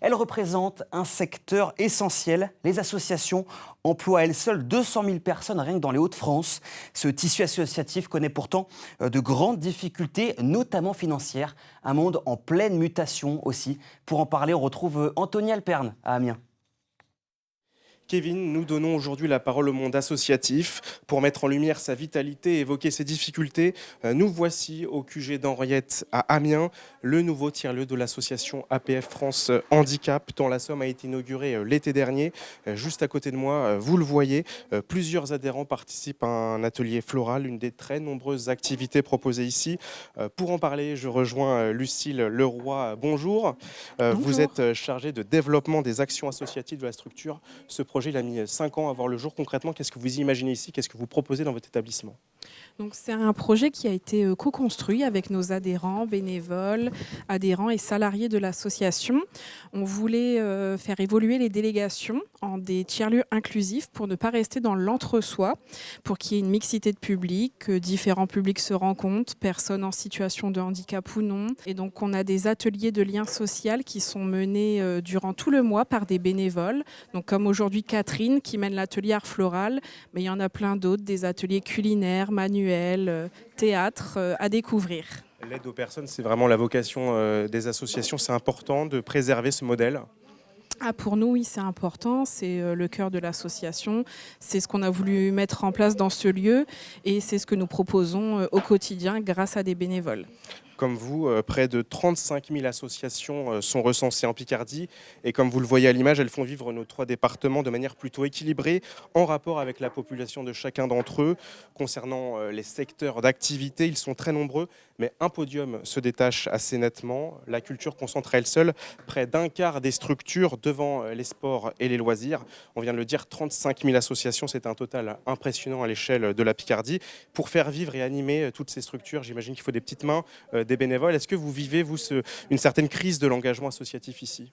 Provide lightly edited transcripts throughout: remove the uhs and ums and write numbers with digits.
Elles représentent un secteur essentiel. Les associations emploient à elles seules 200 000 personnes rien que dans les Hauts-de-France. Ce tissu associatif connaît pourtant de grandes difficultés, notamment financières. Un monde en pleine mutation aussi. Pour en parler, on retrouve Anthony Alperne à Amiens. Kevin, nous donnons aujourd'hui la parole au monde associatif. Pour mettre en lumière sa vitalité et évoquer ses difficultés, nous voici au QG d'Henriette à Amiens, le nouveau tiers-lieu de l'association APF France Handicap, dont la Somme a été inaugurée l'été dernier. Juste à côté de moi, vous le voyez, plusieurs adhérents participent à un atelier floral, une des très nombreuses activités proposées ici. Pour en parler, je rejoins Lucille Leroy. Bonjour. Bonjour. Vous êtes chargée de développement des actions associatives de la structure. Ce projet, il a mis 5 ans à voir le jour. Concrètement, qu'est-ce que vous imaginez ici? Qu'est-ce que vous proposez dans votre établissement? Donc, c'est un projet qui a été co-construit avec nos adhérents, bénévoles, adhérents et salariés de l'association. On voulait faire évoluer les délégations en des tiers-lieux inclusifs pour ne pas rester dans l'entre-soi, pour qu'il y ait une mixité de public, que différents publics se rencontrent, personnes en situation de handicap ou non. Et donc, on a des ateliers de lien social qui sont menés durant tout le mois par des bénévoles. Donc, comme aujourd'hui Catherine qui mène l'atelier art floral, mais il y en a plein d'autres, des ateliers culinaires, manuels, théâtre à découvrir. L'aide aux personnes, c'est vraiment la vocation des associations. C'est important de préserver ce modèle. Pour nous, oui, c'est important. C'est le cœur de l'association. C'est ce qu'on a voulu mettre en place dans ce lieu et c'est ce que nous proposons au quotidien grâce à des bénévoles. Comme vous, près de 35 000 associations sont recensées en Picardie. Et comme vous le voyez à l'image, elles font vivre nos 3 départements de manière plutôt équilibrée, en rapport avec la population de chacun d'entre eux. Concernant les secteurs d'activité, ils sont très nombreux, mais un podium se détache assez nettement. La culture concentre à elle seule près d'un quart des structures devant les sports et les loisirs. On vient de le dire, 35 000 associations, c'est un total impressionnant à l'échelle de la Picardie. Pour faire vivre et animer toutes ces structures, j'imagine qu'il faut des petites mains, des bénévoles. Est-ce que vous vivez, vous, une certaine crise de l'engagement associatif ici ?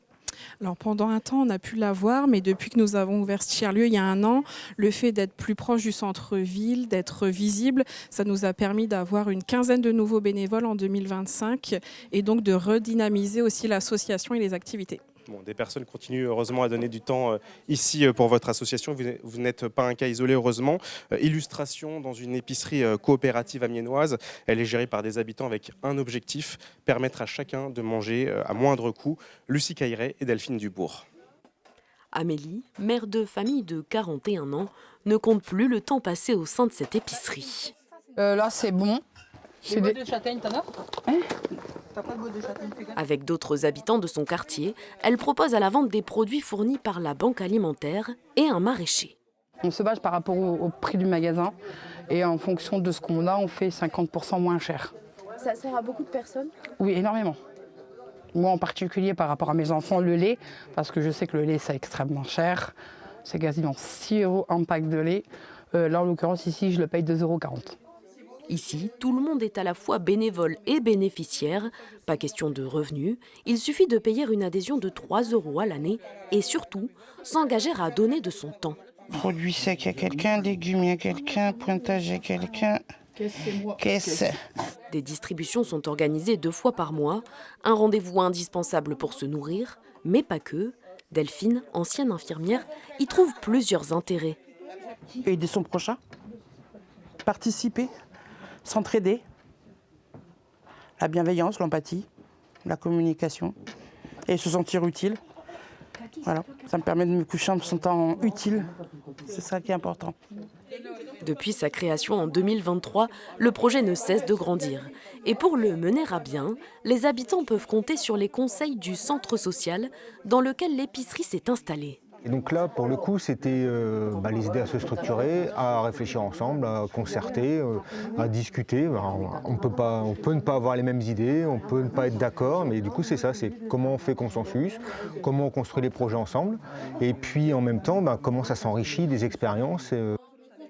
Alors pendant un temps, on a pu l'avoir, mais depuis que nous avons ouvert ce tiers-lieu il y a un an, le fait d'être plus proche du centre-ville, d'être visible, ça nous a permis d'avoir une quinzaine de nouveaux bénévoles en 2025 et donc de redynamiser aussi l'association et les activités. Bon, des personnes continuent heureusement à donner du temps ici pour votre association. Vous n'êtes pas un cas isolé, heureusement. Illustration dans une épicerie coopérative amiénoise. Elle est gérée par des habitants avec un objectif, permettre à chacun de manger à moindre coût. Lucie Cailleret et Delphine Dubourg. Amélie, mère de famille de 41 ans, ne compte plus le temps passé au sein de cette épicerie. Là, c'est bon. Les boîtes de châtaigne, t'en as? T'as pas de boîte de châtaigne? Avec d'autres habitants de son quartier, elle propose à la vente des produits fournis par la banque alimentaire et un maraîcher. On se base par rapport au prix du magasin et en fonction de ce qu'on a, on fait 50% moins cher. Ça sert à beaucoup de personnes? Oui, énormément. Moi en particulier par rapport à mes enfants, le lait, parce que je sais que le lait c'est extrêmement cher. C'est quasiment 6 € un pack de lait. Là en l'occurrence ici je le paye 2,40 €. Ici, tout le monde est à la fois bénévole et bénéficiaire. Pas question de revenus, il suffit de payer une adhésion de 3 € à l'année et surtout, s'engager à donner de son temps. Produits secs, il y a quelqu'un, légumes, il y a quelqu'un, pointage, il y a quelqu'un. Caisse. Des distributions sont organisées 2 fois par mois, un rendez-vous indispensable pour se nourrir, mais pas que. Delphine, ancienne infirmière, y trouve plusieurs intérêts. Aider son prochain, participer, s'entraider, la bienveillance, l'empathie, la communication et se sentir utile. Voilà, ça me permet de me coucher en me sentant utile, c'est ça qui est important. Depuis sa création en 2023, le projet ne cesse de grandir. Et pour le mener à bien, les habitants peuvent compter sur les conseils du centre social dans lequel l'épicerie s'est installée. Et donc là, pour le coup, c'était les aider à se structurer, à réfléchir ensemble, à concerter, à discuter. On peut ne pas avoir les mêmes idées, on peut ne pas être d'accord, mais du coup c'est ça, c'est comment on fait consensus, comment on construit les projets ensemble, et puis en même temps, comment ça s'enrichit des expériences.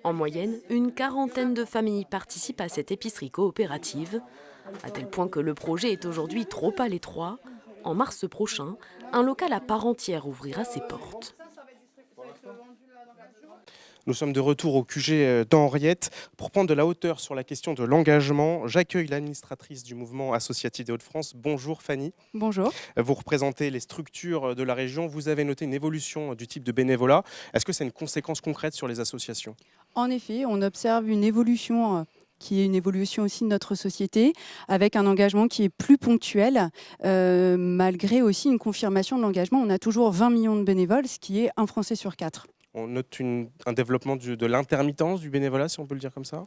En moyenne, une quarantaine de familles participent à cette épicerie coopérative, à tel point que le projet est aujourd'hui trop à l'étroit. En mars prochain, un local à part entière ouvrira ses portes. Nous sommes de retour au QG d'Henriette. Pour prendre de la hauteur sur la question de l'engagement, j'accueille l'administratrice du mouvement associatif des Hauts-de-France. Bonjour Fanny. Bonjour. Vous représentez les structures de la région. Vous avez noté une évolution du type de bénévolat. Est-ce que c'est une conséquence concrète sur les associations ? En effet, on observe une évolution qui est une évolution aussi de notre société, avec un engagement qui est plus ponctuel, malgré aussi une confirmation de l'engagement. On a toujours 20 millions de bénévoles, ce qui est un Français sur 4. On note un développement de l'intermittence du bénévolat, si on peut le dire comme ça ?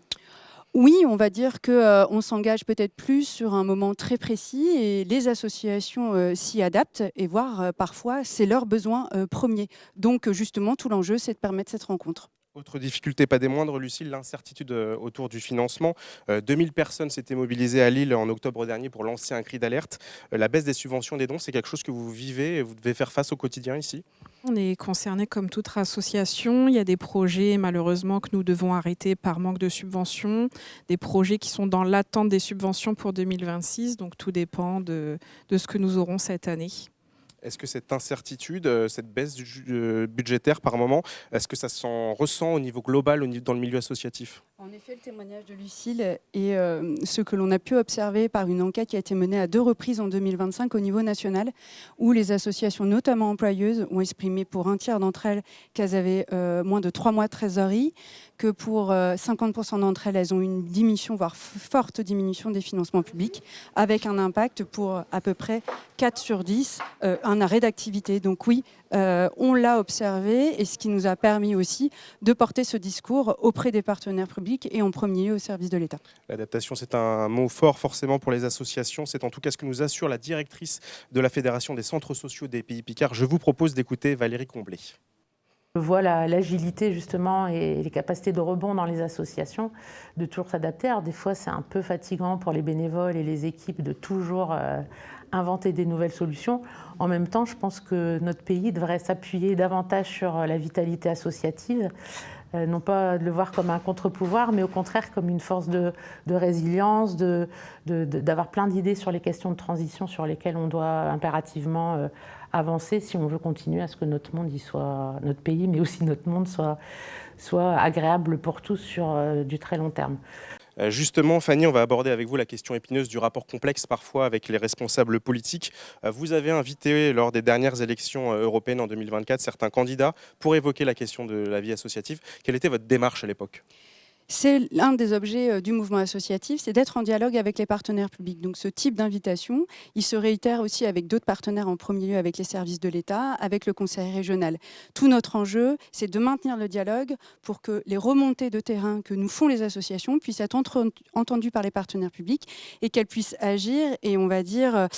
Oui, on va dire qu'on s'engage peut-être plus sur un moment très précis et les associations s'y adaptent et voire parfois c'est leur besoin premier. Donc justement, tout l'enjeu, c'est de permettre cette rencontre. Autre difficulté, pas des moindres, Lucille, l'incertitude autour du financement. 2000 personnes s'étaient mobilisées à Lille en octobre dernier pour lancer un cri d'alerte. La baisse des subventions des dons, c'est quelque chose que vous vivez et vous devez faire face au quotidien ici ? On est concerné comme toute association. Il y a des projets malheureusement que nous devons arrêter par manque de subventions, des projets qui sont dans l'attente des subventions pour 2026, donc tout dépend de ce que nous aurons cette année. Est-ce que cette incertitude, cette baisse budgétaire par moment, est-ce que ça s'en ressent au niveau global dans le milieu associatif ? En effet, le témoignage de Lucille est ce que l'on a pu observer par une enquête qui a été menée à 2 reprises en 2025 au niveau national, où les associations, notamment employeuses, ont exprimé pour un tiers d'entre elles qu'elles avaient moins de 3 mois de trésorerie, que pour 50% d'entre elles, elles ont une diminution, voire forte diminution des financements publics, avec un impact pour à peu près 4 sur 10, un arrêt d'activité. Donc oui, on l'a observé, et ce qui nous a permis aussi de porter ce discours auprès des partenaires publics et en premier lieu au service de l'État. L'adaptation, c'est un mot fort forcément pour les associations. C'est en tout cas ce que nous assure la directrice de la Fédération des centres sociaux des Pays Picards. Je vous propose d'écouter Valérie Comblé. Je vois l'agilité justement et les capacités de rebond dans les associations, de toujours s'adapter. Alors des fois c'est un peu fatigant pour les bénévoles et les équipes de toujours inventer des nouvelles solutions. En même temps, je pense que notre pays devrait s'appuyer davantage sur la vitalité associative, non pas de le voir comme un contre-pouvoir, mais au contraire comme une force de résilience, d'avoir plein d'idées sur les questions de transition sur lesquelles on doit impérativement avancer si on veut continuer à ce que notre monde notre pays, mais aussi notre monde soit agréable pour tous sur du très long terme. Justement, Fanny, on va aborder avec vous la question épineuse du rapport complexe parfois avec les responsables politiques. Vous avez invité lors des dernières élections européennes en 2024 certains candidats pour évoquer la question de la vie associative. Quelle était votre démarche à l'époque ? C'est l'un des objets du mouvement associatif, c'est d'être en dialogue avec les partenaires publics. Donc ce type d'invitation, il se réitère aussi avec d'autres partenaires, en premier lieu avec les services de l'État, avec le conseil régional. Tout notre enjeu, c'est de maintenir le dialogue pour que les remontées de terrain que nous font les associations puissent être entendues par les partenaires publics et qu'elles puissent agir et on va dire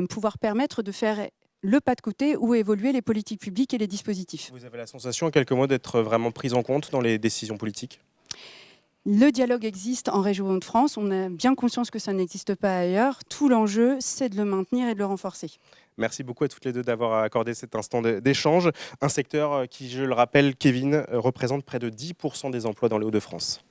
pouvoir permettre de faire le pas de côté où évoluer les politiques publiques et les dispositifs. Vous avez la sensation en quelques mots d'être vraiment prise en compte dans les décisions politiques ? Le dialogue existe en région Hauts-de-France, on a bien conscience que ça n'existe pas ailleurs. Tout l'enjeu, c'est de le maintenir et de le renforcer. Merci beaucoup à toutes les deux d'avoir accordé cet instant d'échange. Un secteur qui, je le rappelle, Kevin, représente près de 10% des emplois dans les Hauts-de-France.